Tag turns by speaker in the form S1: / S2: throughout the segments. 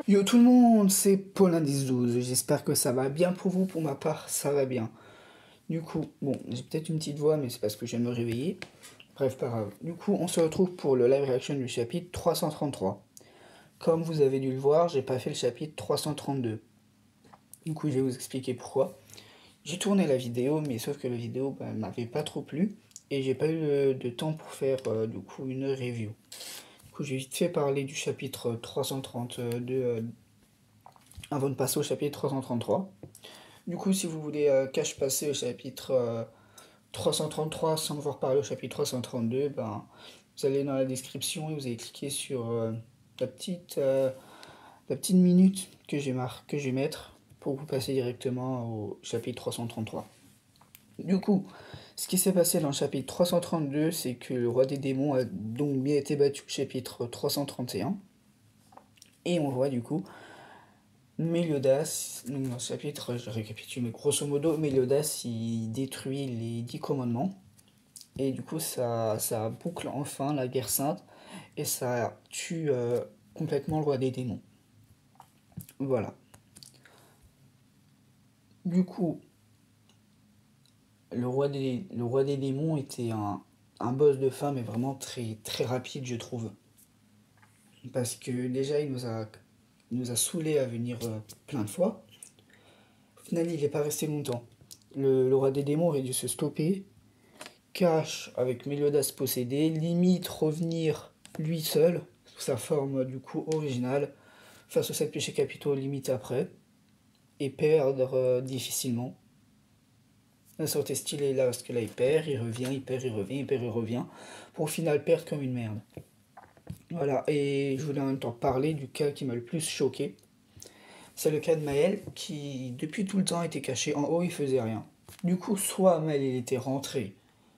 S1: Yo tout le monde, c'est Paul Indice 12. J'espère que ça va bien pour vous, pour ma part, ça va bien. Du coup, bon, j'ai peut-être une petite voix, mais c'est parce que je viens de me réveiller. Bref, pas grave. Du coup, on se retrouve pour le live reaction du chapitre 333. Comme vous avez dû le voir, j'ai pas fait le chapitre 332. Du coup, je vais vous expliquer pourquoi. J'ai tourné la vidéo, mais sauf que la vidéo m'avait pas trop plu. Et j'ai pas eu de temps pour faire du coup une review. Du coup, j'ai vite fait parler du chapitre 332 avant de passer au chapitre 333. Du coup, si vous voulez cache passer au chapitre 333 sans devoir parler au chapitre 332, vous allez dans la description et vous allez cliquer sur la, petite, euh, la petite minute que je vais mettre pour vous passer directement au chapitre 333. Du coup, ce qui s'est passé dans le chapitre 332, c'est que le roi des démons a donc bien été battu au chapitre 331. Et on voit du coup Méliodas, donc dans ce chapitre, je récapitule, mais grosso modo, Méliodas il détruit les 10 commandements. Et du coup, ça boucle enfin la guerre sainte et ça tue complètement le roi des démons. Voilà. Du coup, le roi des démons était un boss de fin, mais vraiment très, très rapide, je trouve. Parce que déjà, il nous a saoulé à venir plein de fois. Au final, il n'est pas resté longtemps. Le roi des démons aurait dû se stopper, cache avec Méliodas possédé, limite revenir lui seul, sous sa forme du coup originale, face aux 7 péchés capitaux limite après, et perdre difficilement. La sortie stylée là, parce que là il perd, il revient, il perd, il revient, il perd, il revient, pour au final perdre comme une merde. Voilà, et je voulais en même temps parler du cas qui m'a le plus choqué. C'est le cas de Maël, qui depuis tout le temps était caché en haut, il faisait rien. Du coup, soit Maël il était rentré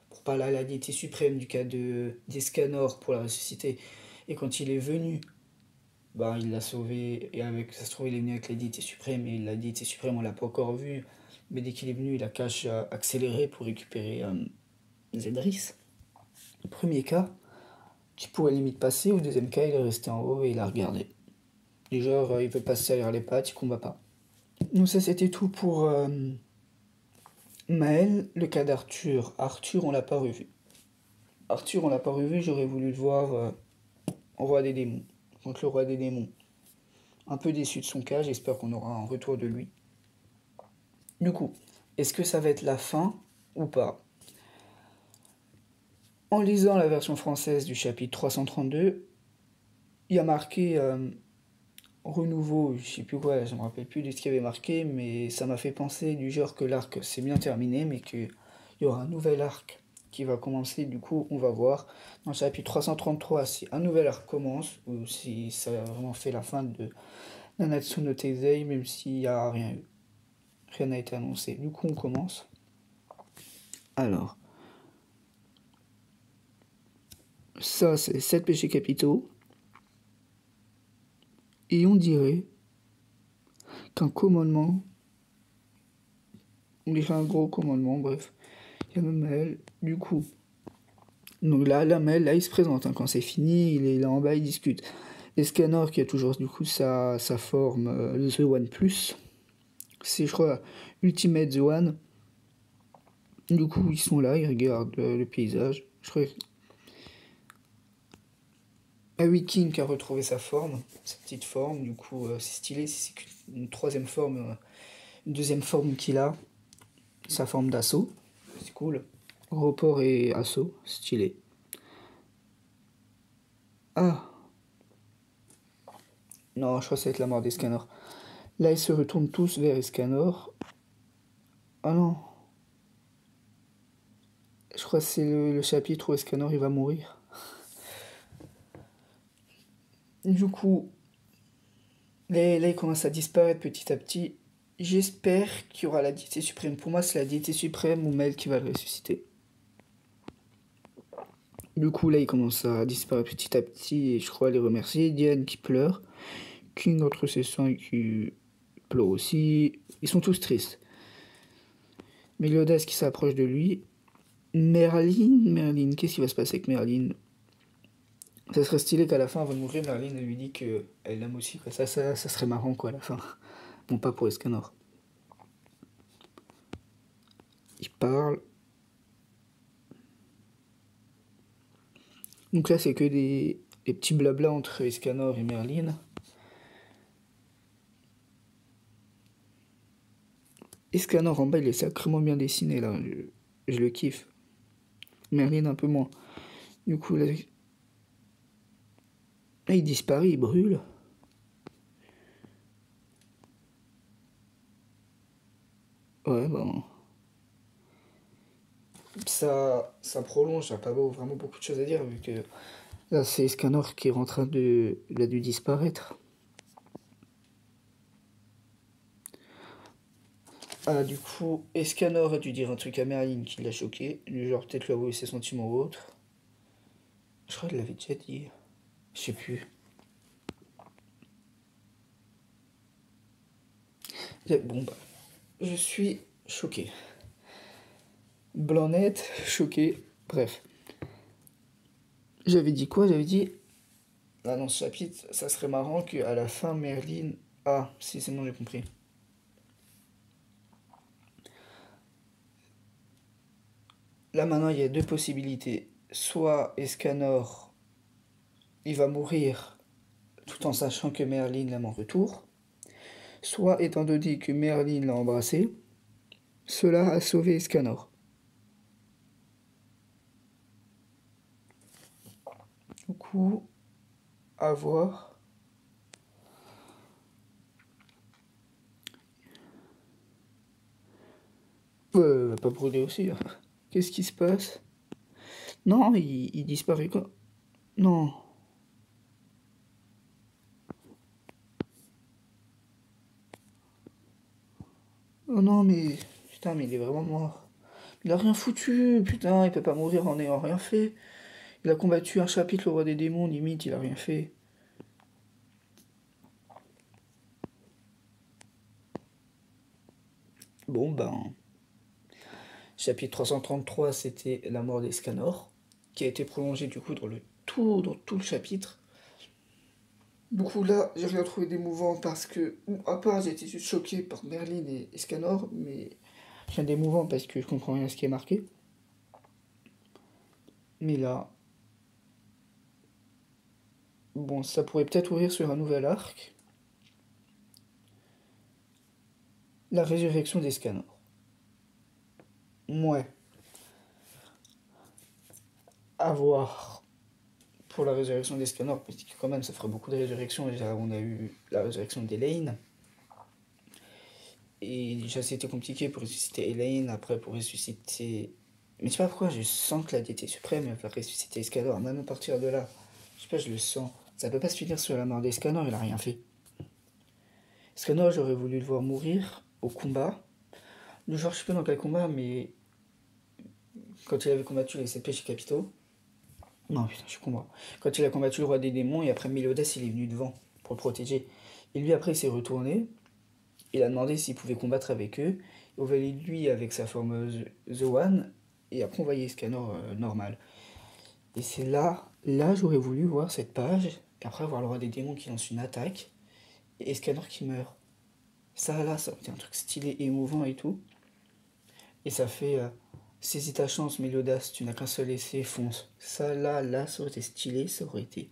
S1: pour parler à la déité suprême du cas d'Escanor pour la ressusciter, et quand il est venu, il l'a sauvé, et avec, ça se trouve, il est venu avec la déité suprême, et la déité suprême, on l'a pas encore vu, mais dès qu'il est venu, il a caché accéléré pour récupérer Zedris. Premier cas, qui pourrait limite passer, ou deuxième cas, il est resté en haut et il a regardé. Du genre, il veut passer derrière les pattes, il combat pas. Donc ça, c'était tout pour Maël. Le cas d'Arthur. Arthur, on l'a pas revu. Arthur, on l'a pas revu, j'aurais voulu le voir en roi des démons, contre le roi des démons. Un peu déçu de son cas, j'espère qu'on aura un retour de lui. Du coup, est-ce que ça va être la fin ou pas? En lisant la version française du chapitre 332, il y a marqué renouveau, je sais plus quoi, je me rappelle plus de ce qu'il y avait marqué, mais ça m'a fait penser du genre que l'arc c'est bien terminé, mais qu'il y aura un nouvel arc qui va commencer. Du coup, on va voir dans le chapitre 333 si un nouvel arc commence ou si ça a vraiment fait la fin de Nanatsu no Taizai, même s'il n'y a rien eu. Rien n'a été annoncé. Du coup, on commence. Alors, ça, c'est 7 péchés capitaux. Et on dirait qu'un commandement, on dirait un gros commandement, bref. Il y a même Maël, du coup. Donc là, Maël, là, il se présente. Hein. Quand c'est fini, il est là en bas, il discute. Escanor, qui a toujours, du coup, sa forme The One Plus. C'est, je crois, Ultimate The One. Du coup, ils sont là, ils regardent le paysage. Je crois Aoi King qui a retrouvé sa forme, sa petite forme, du coup c'est stylé, c'est une troisième forme, une deuxième forme qu'il a, sa forme d'assaut, c'est cool. Report et assaut, stylé. Ah non, je crois que ça va être la mort d'Escanor. Là ils se retournent tous vers Escanor. Ah non. Je crois que c'est le chapitre où Escanor il va mourir. Du coup, là il commence à disparaître petit à petit. J'espère qu'il y aura la déité suprême. Pour moi, c'est la déité suprême ou Mel qui va le ressusciter. Du coup, là, il commence à disparaître petit à petit et je crois les remercier. Diane qui pleure. King entre ses seins qui pleure aussi. Ils sont tous tristes. Méliodas qui s'approche de lui. Merlin, qu'est-ce qui va se passer avec Merlin? Ça serait stylé qu'à la fin, avant de mourir, Merlin elle lui dit qu'elle l'aime aussi, quoi. Ça serait marrant, quoi, à la fin. Bon, pas pour Escanor. Il parle. Donc là, c'est que des petits blabla entre Escanor et Merlin. Escanor en bas, il est sacrément bien dessiné, là. Je le kiffe. Merlin, un peu moins. Du coup, là, il disparaît, il brûle. Ouais, bon. Ça prolonge, il n'y a pas vraiment beaucoup de choses à dire, vu que là, c'est Escanor qui est en train de. Il a dû disparaître. Ah, du coup, Escanor a dû dire un truc à Merlin qui l'a choqué, du genre peut-être lui avouer ses sentiments ou autre. Je crois qu'il l'avait déjà dit. Je sais plus. Bon, bah, je suis choqué. Blanc net, choqué, bref. J'avais dit quoi? J'avais dit. Ah, dans ce chapitre, ça serait marrant qu'à la fin, Merlin. Ah, si, c'est bon, j'ai compris. Là, maintenant, il y a deux possibilités. Soit Escanor, il va mourir tout en sachant que Merlin l'aime en retour. Soit, étant donné que Merlin l'a embrassé, cela a sauvé Escanor. Du coup, à voir. Va pas brûler aussi. Hein. Qu'est-ce qui se passe? Non, il disparaît quoi? Non. Oh non, mais. Putain, mais il est vraiment mort. Il a rien foutu, putain, il peut pas mourir en ayant rien fait. Il a combattu un chapitre, le roi des démons, limite, il a rien fait. Bon, ben. Chapitre 333, c'était la mort d'Escanor, qui a été prolongé du coup dans tout le chapitre. Du coup là, j'ai rien trouvé d'émouvant parce que, à part j'ai été juste choqué par Merlin et Escanor, mais rien d'émouvant parce que je comprends rien à ce qui est marqué. Mais là, bon, ça pourrait peut-être ouvrir sur un nouvel arc. La résurrection d'Escanor. Ouais, à voir pour la résurrection d'Escanor, parce que quand même ça ferait beaucoup de résurrections. Déjà, on a eu la résurrection d'Elaine. Et déjà c'était compliqué pour ressusciter Elaine, après pour ressusciter. Mais je sais pas pourquoi, je sens que la déité suprême elle va ressusciter Escanor, même à partir de là. Je sais pas, je le sens. Ça peut pas se finir sur la mort d'Escanor, il a rien fait. Escanor, j'aurais voulu le voir mourir au combat. Le genre, je sais pas dans quel combat, mais quand il avait combattu les 7 péchés capitaux. Non, putain, je suis con moi. Quand il a combattu le roi des démons, et après Mélodas, il est venu devant pour le protéger. Et lui, après, il s'est retourné. Il a demandé s'il pouvait combattre avec eux. On voyait lui avec sa forme The One, et après on voyait Escanor normal. Et c'est là j'aurais voulu voir cette page, et après voir le roi des démons qui lance une attaque, et Escanor qui meurt. Ça là, ça aurait été un truc stylé, émouvant et tout. Et ça fait saisis ta chance, Mélodas, tu n'as qu'un seul essai, fonce. Ça là, ça aurait été stylé, ça aurait été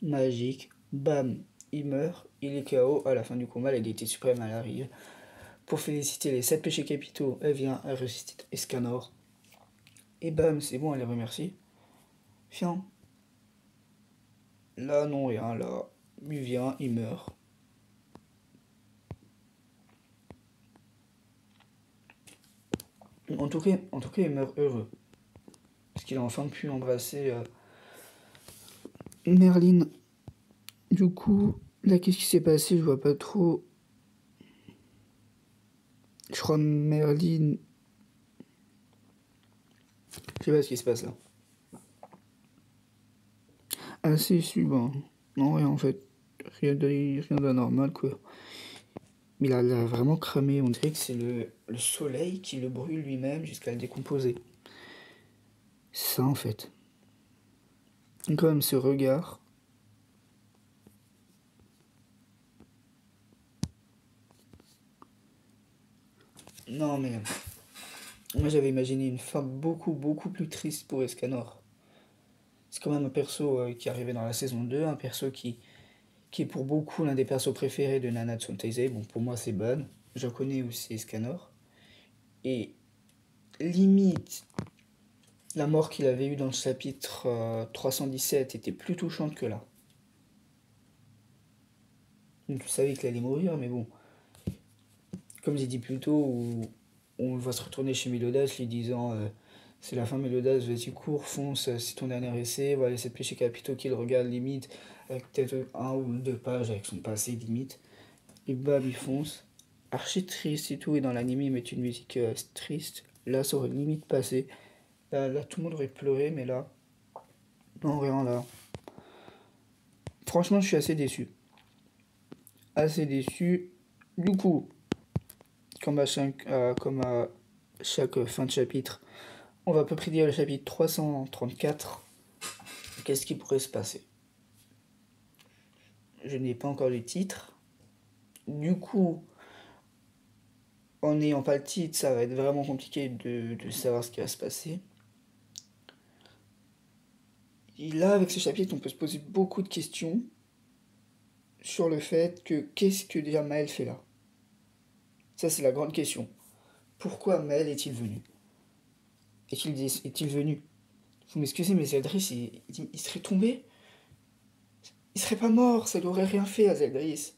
S1: magique. Bam, il meurt, il est KO, à la fin du combat, la déité suprême elle arrive. Pour féliciter les 7 péchés capitaux, elle vient, elle ressuscite Escanor. Et bam, c'est bon, elle les remercie. Viens. Là, non, rien, là. Il vient, il meurt. En tout cas, il meurt heureux. Parce qu'il a enfin pu embrasser Merlin. Du coup, là, qu'est-ce qui s'est passé? Je vois pas trop. Je crois Merlin. Je sais pas ce qui se passe là. Ah, si, bon. Non, rien en fait. Rien d'anormal, quoi. Mais il a vraiment cramé. On dirait que c'est le soleil qui le brûle lui-même jusqu'à le décomposer. C'est ça en fait. Quand même ce regard. Non mais moi j'avais imaginé une fin beaucoup plus triste pour Escanor. C'est quand même un perso qui est arrivé dans la saison 2, un perso qui est pour beaucoup l'un des persos préférés de Nanatsu no Taizai. Bon, pour moi c'est Ban. Je connais aussi Escanor. Et limite, la mort qu'il avait eue dans le chapitre 317 était plus touchante que là. Donc, tu savais qu'il allait mourir, mais bon, comme j'ai dit plus tôt, où on va se retourner chez Mélodas lui disant c'est la fin Mélodas, vas-y cours, fonce, c'est ton dernier essai, voilà ces péchés capitaux qu'il regarde limite, avec peut-être un ou deux pages avec son passé limite, et bam il fonce, archi triste et tout, et dans l'anime ils mettent une musique triste, là ça aurait limite passé, là tout le monde aurait pleuré, mais là, non rien là. Franchement je suis assez déçu. Assez déçu. Du coup, comme à chaque fin de chapitre, on va à peu près dire le chapitre 334. Qu'est-ce qui pourrait se passer? Je n'ai pas encore le titre. Du coup, en n'ayant pas le titre, ça va être vraiment compliqué de savoir ce qui va se passer. Et là, avec ce chapitre, on peut se poser beaucoup de questions sur le fait que qu'est-ce que déjà Maël fait là? Ça, c'est la grande question. Pourquoi Maël est-il venu? Est-il venu? Vous m'excusez, mais Zeldris, il serait tombé? Il serait pas mort, ça lui aurait rien fait à Zeldris.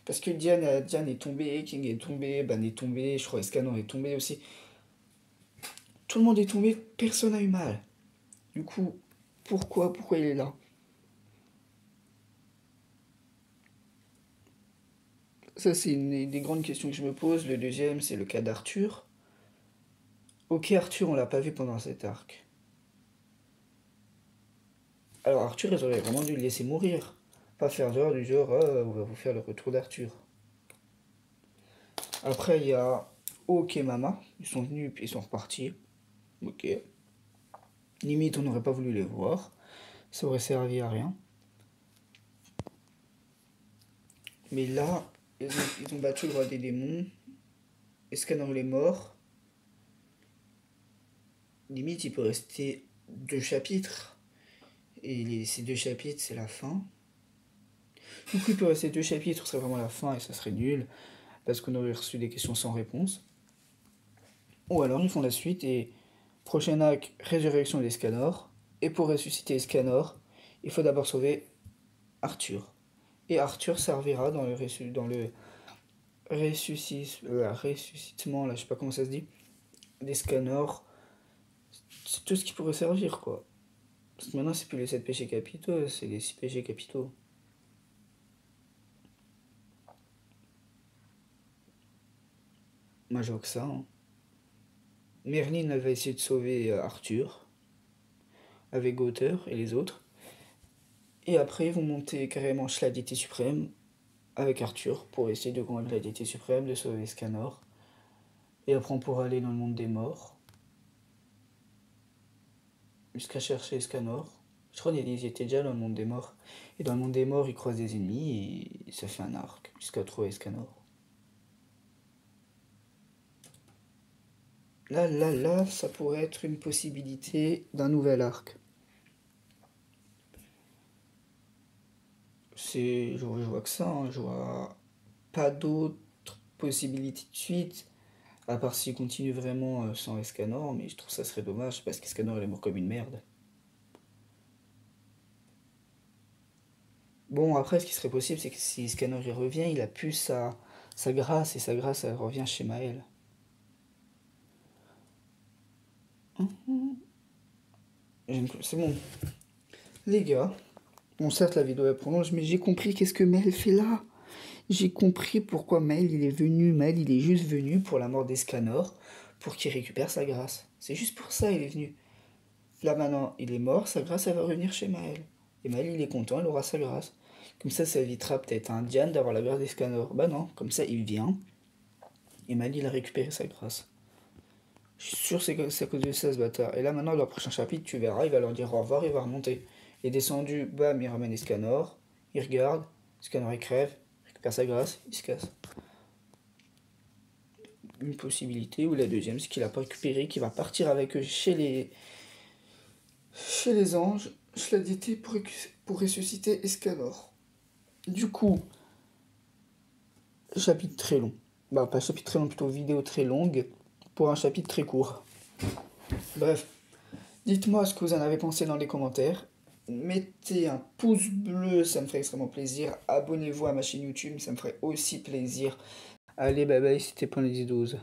S1: Parce que Diane est tombée, King est tombé, Ban est tombé, je crois Escanor est tombé aussi. Tout le monde est tombé, personne n'a eu mal. Du coup, pourquoi il est là? Ça, c'est une des grandes questions que je me pose. Le deuxième, c'est le cas d'Arthur. Ok, Arthur, on l'a pas vu pendant cet arc. Alors, Arthur, ils auraient vraiment dû le laisser mourir. Pas faire genre du genre, on va vous faire le retour d'Arthur. Après, il y a Ok Mama. Ils sont venus puis ils sont repartis. Ok. Limite, on n'aurait pas voulu les voir. Ça aurait servi à rien. Mais là, ils ont battu le roi des démons. Escanor il est mort. Limite, il peut rester 2 chapitres. Et ces 2 chapitres, c'est la fin. Du coup, il peut rester 2 chapitres, ce serait vraiment la fin et ça serait nul. Parce qu'on aurait reçu des questions sans réponse. Ou alors, ils font la suite et prochain acte, résurrection d'Escanor. Et pour ressusciter Escanor, il faut d'abord sauver Arthur. Et Arthur servira dans le ressuscitement, là, je sais pas comment ça se dit, d'Escanor. C'est tout ce qui pourrait servir, quoi. Parce que maintenant, c'est plus les 7 péchés capitaux, c'est les 6 péchés capitaux. Moi, je vois que ça. Hein. Merlin, elle va essayer de sauver Arthur, avec Gauter et les autres. Et après, ils vont monter carrément chez la Déité Suprême, avec Arthur, pour essayer de convaincre la Déité Suprême de sauver Scanor. Et après, on pourra aller dans le monde des morts, jusqu'à chercher Scanor. Je crois qu'ils étaient déjà dans le monde des morts. Et dans le monde des morts, ils croisent des ennemis et ça fait un arc, jusqu'à trouver Scanor. Là, ça pourrait être une possibilité d'un nouvel arc. Je vois que ça, hein, je vois pas d'autres possibilités de suite, à part s'il continue vraiment sans Escanor, mais je trouve ça serait dommage parce qu'Escanor il est mort comme une merde. Bon, après, ce qui serait possible, c'est que si Escanor y revient, il a plus sa grâce, et sa grâce, elle revient chez Maël. C'est bon. Les gars, bon, certes, la vidéo est prolonge, mais j'ai compris qu'est-ce que Maël fait là. J'ai compris pourquoi Maël il est venu. Maël il est juste venu pour la mort d'Escanor, pour qu'il récupère sa grâce. C'est juste pour ça il est venu. Là maintenant il est mort, sa grâce elle va revenir chez Maël. Et Maël il est content, il aura sa grâce. Comme ça évitera peut-être à un Diane d'avoir la grâce d'Escanor. Bah non, comme ça il vient, et Maël il a récupéré sa grâce. Je suis sûr que c'est à cause de ça ce bâtard. Et là maintenant dans le prochain chapitre tu verras, il va leur dire au revoir, il va remonter. Il est descendu, bam, il ramène Escanor, il regarde, Escanor il crève, il récupère sa grâce, il se casse. Une possibilité, ou la deuxième, c'est qu'il a pas récupéré, qu'il va partir avec eux chez les anges, Chladité pour ressusciter Escanor. Du coup, chapitre très long. Bah, pas chapitre très long, plutôt vidéo très longue, pour un chapitre très court. Bref, dites-moi ce que vous en avez pensé dans les commentaires. Mettez un pouce bleu, ça me ferait extrêmement plaisir. Abonnez-vous à ma chaîne YouTube, ça me ferait aussi plaisir. Allez, bye bye, c'était Point les 12.